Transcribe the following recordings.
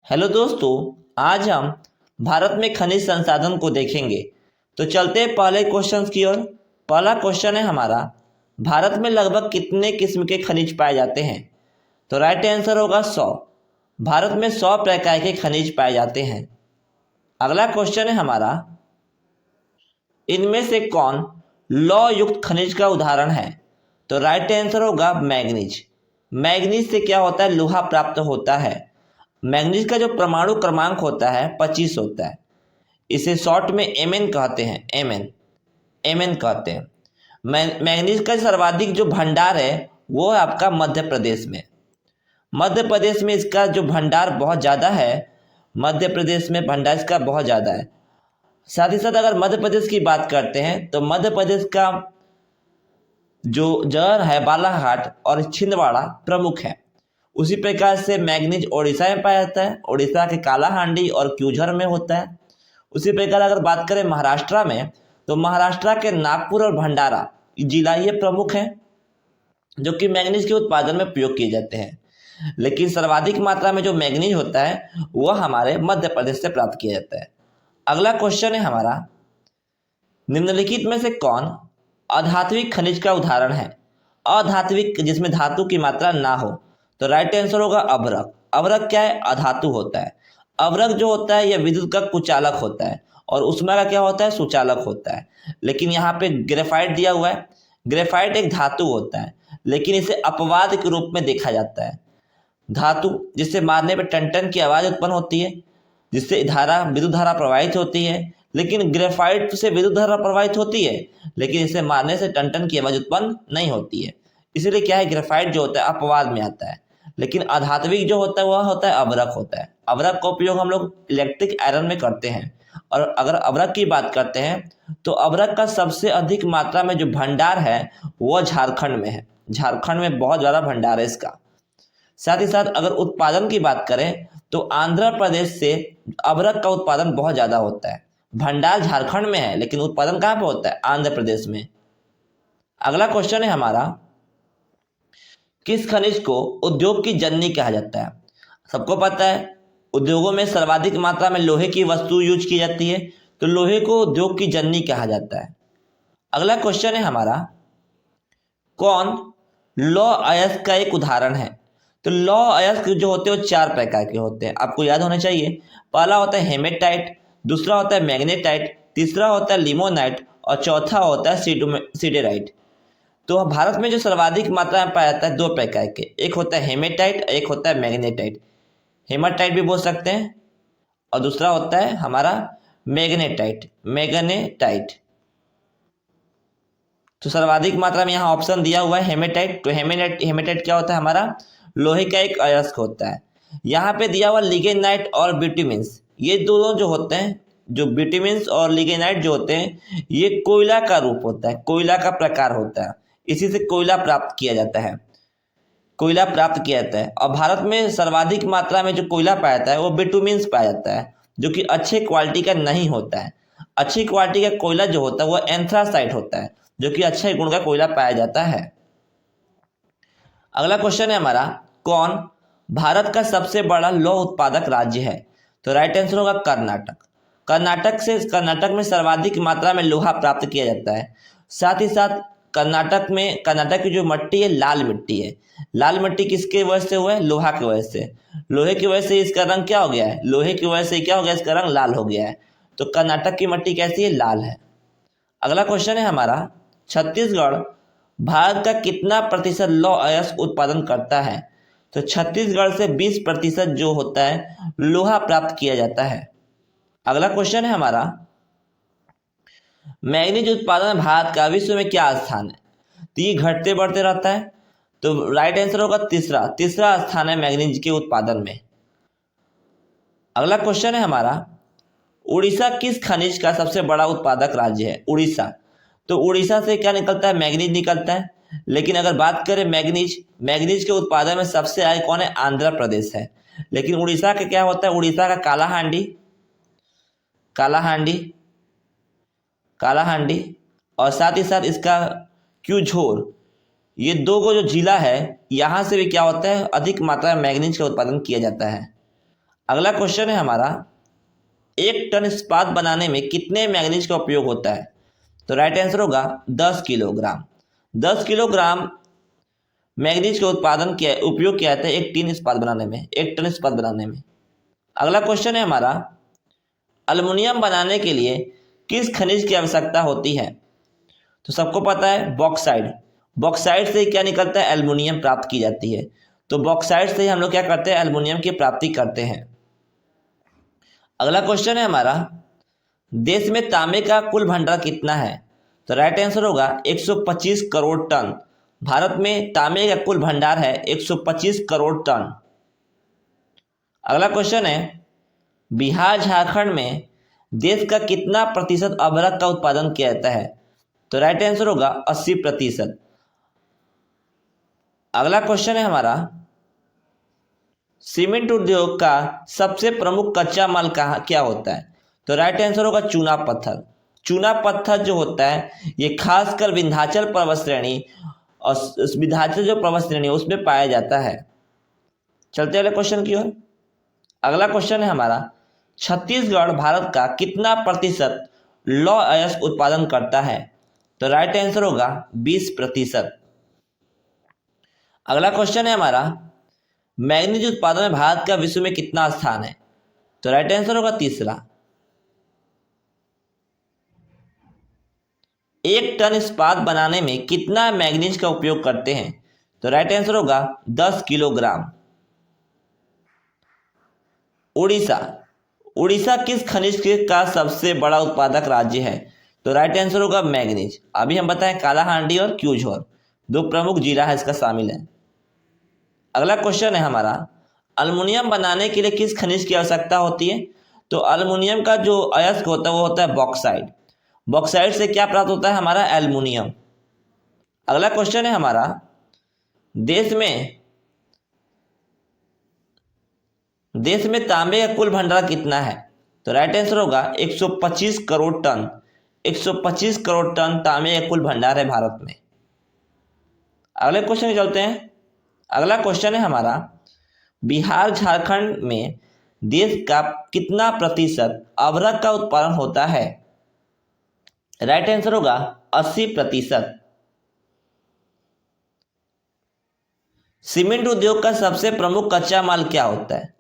Hello दोस्तों। आज हम भारत में खनिज संसाधन को देखेंगे। तो चलते हैं पहले क्वेश्चन की ओर। पहला क्वेश्चन है हमारा, भारत में लगभग कितने किस्म के खनिज पाए जाते हैं? तो राइट आंसर होगा 100। भारत में 100 प्रकार के खनिज पाए जाते हैं। अगला क्वेश्चन है हमारा, इनमें से कौन लौह युक्त खनिज का उदाहरण है? तो राइट आंसर होगा मैग्नीज। मैग्नीज से क्या होता है? लोहा प्राप्त होता है। मैग्नीज का जो परमाणु क्रमांक होता है 25 होता है। इसे शॉर्ट में एमएन कहते हैं। एमएन कहते हैं। मैग्नीज का सर्वाधिक जो भंडार है वो है आपका मध्य प्रदेश में। मध्य प्रदेश में इसका जो भंडार बहुत ज़्यादा है। मध्य प्रदेश में भंडार इसका बहुत ज़्यादा है। साथ ही साथ अगर मध्य प्रदेश की बात करते हैं तो मध्य प्रदेश का जो जगह है बालाघाट और छिंदवाड़ा प्रमुख है। उसी प्रकार से मैग्नीज ओडिशा में पाया जाता है। ओडिशा के कालाहांडी और क्यूझर में होता है। उसी प्रकार अगर बात करें महाराष्ट्र में तो महाराष्ट्र के नागपुर और भंडारा जिला ये प्रमुख हैं जो कि मैग्नीज के उत्पादन में प्रयोग किए जाते हैं। लेकिन सर्वाधिक मात्रा में जो मैग्नीज होता है वह हमारे मध्य प्रदेश से प्राप्त किया जाता है। अगला क्वेश्चन है हमारा, निम्नलिखित में से कौन अधात्विक खनिज का उदाहरण है? अधात्विक जिसमें धातु की मात्रा ना हो। तो राइट आंसर होगा अभ्रक। अभ्रक क्या है? अधातु होता है। अभ्रक जो होता है यह विद्युत का कुचालक होता है और ऊष्मा का क्या होता है? सुचालक होता है। लेकिन यहाँ पे ग्रेफाइट दिया हुआ है। ग्रेफाइट एक धातु होता है लेकिन इसे अपवाद के रूप में देखा जाता है। धातु जिसे मारने पर टन टन की आवाज उत्पन्न होती है, जिससे विद्युत धारा प्रवाहित होती है। लेकिन ग्रेफाइट से विद्युत धारा प्रवाहित होती है लेकिन इसे मारने से टन टन की आवाज उत्पन्न नहीं होती है। इसीलिए क्या है, ग्रेफाइट जो होता है अपवाद में आता है। लेकिन अधात्विक जो होता है वह होता है अभ्रक होता है। अभ्रक का उपयोग हम लोग इलेक्ट्रिक आयरन में करते हैं। और अगर अभ्रक की बात करते हैं तो अभ्रक का सबसे अधिक मात्रा में जो भंडार है वह झारखंड में है। झारखंड में बहुत ज़्यादा भंडार है इसका। साथ ही साथ अगर उत्पादन की बात करें तो आंध्र प्रदेश से अभ्रक का उत्पादन बहुत ज़्यादा होता है। भंडार झारखंड में है लेकिन उत्पादन कहाँ पे होता है? आंध्र प्रदेश में। अगला क्वेश्चन है हमारा, किस खनिज को उद्योग की जननी कहा जाता है? सबको पता है उद्योगों में सर्वाधिक मात्रा में लोहे की वस्तु यूज की जाती है, तो लोहे को उद्योग की जननी कहा जाता है। अगला क्वेश्चन है हमारा, कौन लौह अयस्क का एक उदाहरण है? तो लौह अयस्क जो होते हैं वो 4 प्रकार के होते हैं, आपको याद होना चाहिए। पहला होता है हेमेटाइट, दूसरा होता है मैग्नेटाइट, तीसरा होता है लिमोनाइट और चौथा होता है सिडेराइट। तो भारत में जो सर्वाधिक मात्रा में पाया जाता है 2 प्रकार के, एक होता है हेमेटाइट, एक होता है मैग्नेटाइट। हेमाटाइट भी बोल सकते हैं और दूसरा होता है हमारा मैग्नेटाइट। तो सर्वाधिक मात्रा में यहाँ ऑप्शन दिया हुआ है हेमेटाइट। तो हेमेटाइट क्या होता है? हमारा लोहे का एक अयस्क होता है। यहाँ पे दिया हुआ लिग्नाइट और बिटुमेंस, ये दोनों जो होते हैं, जो बिटुमेंस और लिग्नाइट जो होते हैं ये कोयला का रूप होता है, कोयला का प्रकार होता है। इसी से कोयला प्राप्त किया जाता है। और भारत में सर्वाधिक मात्रा में जो कोयला पाया जाता है वो बिटुमेंस पाया जाता है जो कि अच्छे क्वालिटी का नहीं होता है। अच्छी क्वालिटी का कोयला जो होता है वो एंथ्रासाइट होता है जो कि अच्छे गुण का कोयला पाया जाता है। अगला क्वेश्चन है हमारा, कौन भारत का सबसे बड़ा लौह उत्पादक राज्य है? तो राइट आंसर होगा कर्नाटक। कर्नाटक में सर्वाधिक मात्रा में लोहा प्राप्त किया जाता है। साथ ही साथ कर्नाटक की जो मिट्टी है लाल मिट्टी है। लाल मिट्टी किसके वजह से हुआ है? लोहा की वजह से। लोहे की वजह से इसका रंग क्या हो गया है? लोहे की वजह से क्या हो गया? इसका रंग लाल हो गया है। तो कर्नाटक की मिट्टी कैसी है? लाल है। अगला क्वेश्चन है हमारा, छत्तीसगढ़ भारत का कितना प्रतिशत लौह अयस्क उत्पादन करता है? तो छत्तीसगढ़ से 20% जो होता है लोहा प्राप्त किया जाता है। अगला क्वेश्चन है हमारा, मैग्नीज उत्पादन में भारत का विश्व में क्या स्थान है? तो ये घटते बढ़ते रहता है। तो राइट आंसर होगा तीसरा स्थान है मैग्नीज के उत्पादन में। अगला क्वेश्चन है हमारा, उड़ीसा किस खनिज का सबसे बड़ा उत्पादक राज्य है? उड़ीसा। तो उड़ीसा से क्या निकलता है? मैग्नीज निकलता है। लेकिन अगर बात करें मैग्नीज के उत्पादन में सबसे आगे कौन है? आंध्र प्रदेश है। लेकिन उड़ीसा का क्या होता है? उड़ीसा का कालाहांडी और साथ ही साथ इसका क्यूझोर, ये 2 जो जिला है यहाँ से भी क्या होता है? अधिक मात्रा में मैग्नीज का उत्पादन किया जाता है। अगला क्वेश्चन है हमारा, 1 टन इस्पात बनाने में कितने मैग्नीज का उपयोग होता है? तो राइट आंसर होगा 10 किलोग्राम। 10 किलोग्राम मैग्नीज का उपयोग किया जाता है 1 टन इस्पात बनाने में, 1 टन इस्पात बनाने में। अगला क्वेश्चन है हमारा, अल्युमिनियम बनाने के लिए किस खनिज की आवश्यकता होती है? तो सबको पता है बॉक्साइड। बॉक्साइड से क्या निकलता है? एल्युमिनियम प्राप्त की जाती है। तो बॉक्साइड से ही हम लोग क्या करते हैं? एल्युमिनियम की प्राप्ति करते हैं। अगला क्वेश्चन है हमारा, देश में तांबे का कुल भंडार कितना है? तो राइट आंसर होगा 125 करोड़ टन। भारत में तांबे का कुल भंडार है 125 करोड़ टन। अगला क्वेश्चन है, बिहार झारखंड में देश का कितना प्रतिशत अभ्रक का उत्पादन किया जाता है? तो राइट आंसर होगा 80%। अगला क्वेश्चन है हमारा, सीमेंट उद्योग का सबसे प्रमुख कच्चा माल क्या होता है? तो राइट आंसर होगा चूना पत्थर। चूना पत्थर जो होता है ये खासकर विंध्याचल पर्वत श्रेणी और विंध्याचल जो पर्वत श्रेणी है उसमें पाया जाता है। चलते अगले क्वेश्चन की ओर। अगला क्वेश्चन है हमारा, छत्तीसगढ़ भारत का कितना प्रतिशत लौह अयस्क उत्पादन करता है? तो राइट आंसर होगा 20%। अगला क्वेश्चन है हमारा, मैग्नीज उत्पादन में भारत का विश्व में कितना स्थान है? तो राइट आंसर होगा 3रा। 1 टन इस्पात बनाने में कितना मैग्नीज का उपयोग करते हैं? तो राइट आंसर होगा 10 किलोग्राम। उड़ीसा। उड़ीसा किस खनिज का सबसे बड़ा उत्पादक राज्य है? तो राइट आंसर होगा मैग्नीज। अभी हम बताएं कालाहांडी और क्यूझोर, 2 प्रमुख जिला है इसका शामिल है। अगला क्वेश्चन है हमारा, अल्युमिनियम बनाने के लिए किस खनिज की आवश्यकता होती है? तो अल्युमिनियम का जो अयस्क होता है वो होता है बॉक्साइड। बॉक्साइड से क्या प्राप्त होता है? हमारा एल्युमिनियम। अगला क्वेश्चन है हमारा, देश में तांबे का कुल भंडार कितना है? तो राइट आंसर होगा 125 करोड़ टन। 125 करोड़ टन तांबे का कुल भंडार है भारत में। अगले क्वेश्चन चलते हैं। अगला क्वेश्चन है हमारा, बिहार झारखंड में देश का कितना प्रतिशत अभ्रक का उत्पादन होता है? राइट आंसर होगा 80%। सीमेंट उद्योग का सबसे प्रमुख कच्चा माल क्या होता है?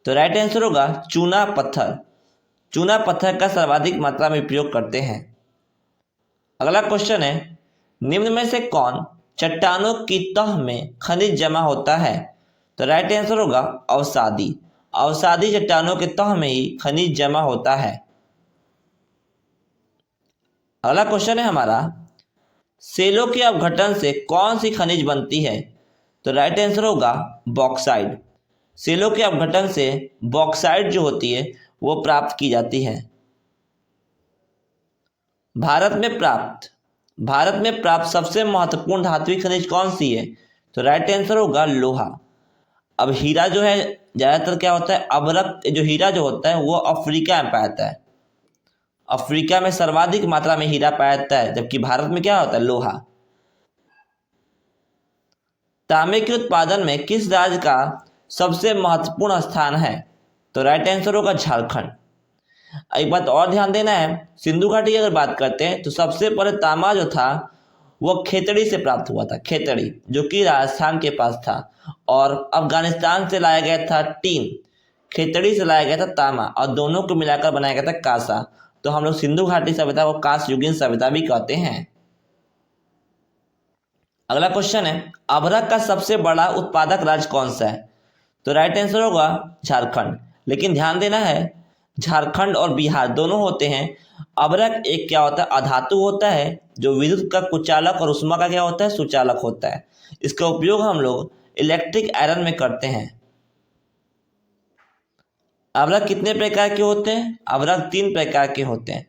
तो राइट आंसर होगा चूना पत्थर। चूना पत्थर का सर्वाधिक मात्रा में उपयोग करते हैं। अगला क्वेश्चन है, निम्न में से कौन चट्टानों की तह में खनिज जमा होता है? तो राइट आंसर होगा अवसादी। अवसादी चट्टानों के तह में ही खनिज जमा होता है। अगला क्वेश्चन है हमारा, सेलों के अपघटन से कौन सी खनिज बनती है? तो राइट आंसर होगा बॉक्साइड। सेलों के अपघटन से बॉक्साइड जो होती है वो प्राप्त की जाती है। भारत में प्राप्त सबसे महत्वपूर्ण धात्विक खनिज कौन सी है? तो राइट आंसर होगा लोहा। अब हीरा जो है ज़्यादातर क्या होता है, अभ्रक जो हीरा जो होता है वो अफ्रीका में पाया जाता है। अफ्रीका में सर्वाधिक मात्रा में हीरा पाया जाता है, जबकि भारत में क्या होता है, लोहा। तांबे के उत्पादन में किस राज्य का सबसे महत्वपूर्ण स्थान है? तो राइट आंसर होगा झारखंड। एक बात और ध्यान देना है, सिंधु घाटी की अगर बात करते हैं तो सबसे पहले तांबा जो था वो खेतड़ी से प्राप्त हुआ था। खेतड़ी जो कि राजस्थान के पास था, और अफगानिस्तान से लाया गया था टीन। खेतड़ी से लाया गया था तांबा, और दोनों को मिलाकर बनाया गया था कांसा। तो हम लोग सिंधु घाटी सभ्यता को कांस्य युगीन सभ्यता भी कहते हैं। अगला क्वेश्चन है, अभ्रक का सबसे बड़ा उत्पादक राज्य कौन सा है? तो राइट आंसर होगा झारखंड। लेकिन ध्यान देना है, झारखंड और बिहार दोनों होते हैं। अभ्रक एक क्या होता है, अधातु होता है जो विद्युत का कुचालक और ऊष्मा का क्या होता है, सुचालक होता है। इसका उपयोग हम लोग इलेक्ट्रिक आयरन में करते हैं। अभ्रक कितने प्रकार के होते हैं? अभ्रक 3 प्रकार के होते हैं।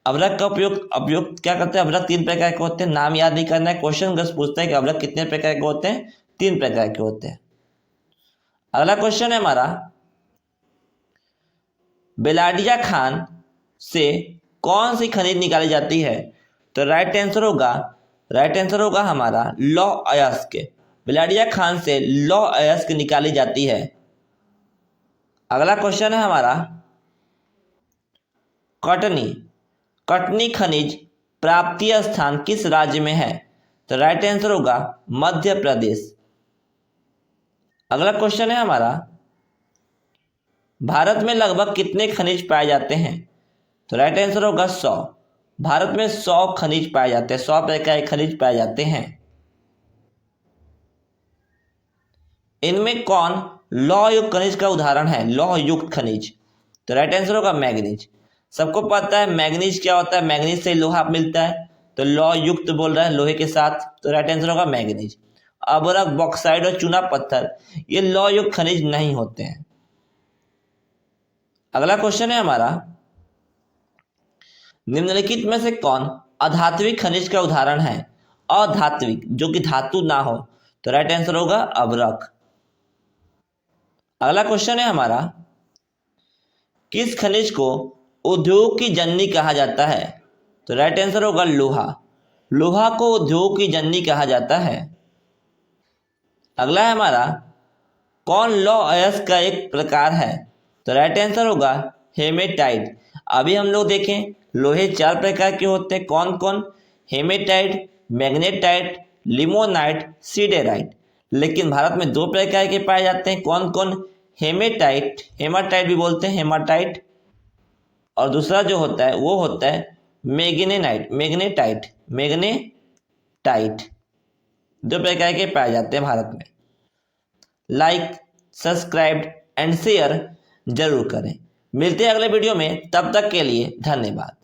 अभ्रक का उपयोग क्या करते हैं? अभ्रक 3 प्रकार के होते हैं। नाम याद नहीं करना है, क्वेश्चन बस पूछता है कि अभ्रक कितने प्रकार के होते हैं? 3 प्रकार के होते हैं। अगला क्वेश्चन है हमारा, बेलाडिया खान से कौन सी खनिज निकाली जाती है? तो राइट आंसर होगा हमारा लौह अयस्क। बेलाडिया खान से लौह अयस्क निकाली जाती है। अगला क्वेश्चन है हमारा, कटनी। कटनी खनिज प्राप्ति स्थान किस राज्य में है? तो राइट आंसर होगा मध्य प्रदेश। अगला क्वेश्चन है हमारा, भारत में लगभग कितने खनिज पाए जाते हैं? तो राइट आंसर होगा 100। भारत में 100 खनिज पाए जाते हैं, 100 प्रकार के खनिज पाए जाते हैं। इनमें कौन लौह युक्त खनिज का उदाहरण है? लौह युक्त खनिज, तो राइट आंसर होगा मैग्नीज। सबको पता है मैग्नीज क्या होता है, मैग्नीज से लोहा मिलता है, तो लौह युक्त बोल रहा है लोहे के साथ, तो राइट आंसर होगा मैग्नीज। अबरक, बॉक्साइड और चूना पत्थर ये लौह युक्त खनिज नहीं होते हैं। अगला क्वेश्चन है हमारा, निम्नलिखित में से कौन अधात्विक खनिज का उदाहरण है? अधात्विक, जो कि धातु ना हो, तो राइट आंसर होगा अबरक। अगला क्वेश्चन है हमारा, किस खनिज को उद्योग की जननी कहा जाता है? तो राइट आंसर होगा लोहा। लोहा को उद्योग की जननी कहा जाता है। अगला है हमारा, कौन लौह अयस्क का एक प्रकार है? तो राइट आंसर होगा हेमेटाइट। अभी हम लोग देखें लोहे 4 प्रकार के होते हैं, कौन कौन? Hematite, magnetite, limonite, siderite. लेकिन भारत में 2 प्रकार के पाए जाते हैं, कौन कौन? हेमेटाइट, हेमाटाइट भी बोलते हैं, हेमाटाइट, और दूसरा जो होता है वो होता है मैग्नेटाइट, मैग्नेटाइट। 2 प्रकार के पाए जाते हैं भारत में। लाइक, सब्सक्राइब एंड शेयर जरूर करें। मिलते हैं अगले वीडियो में, तब तक के लिए धन्यवाद।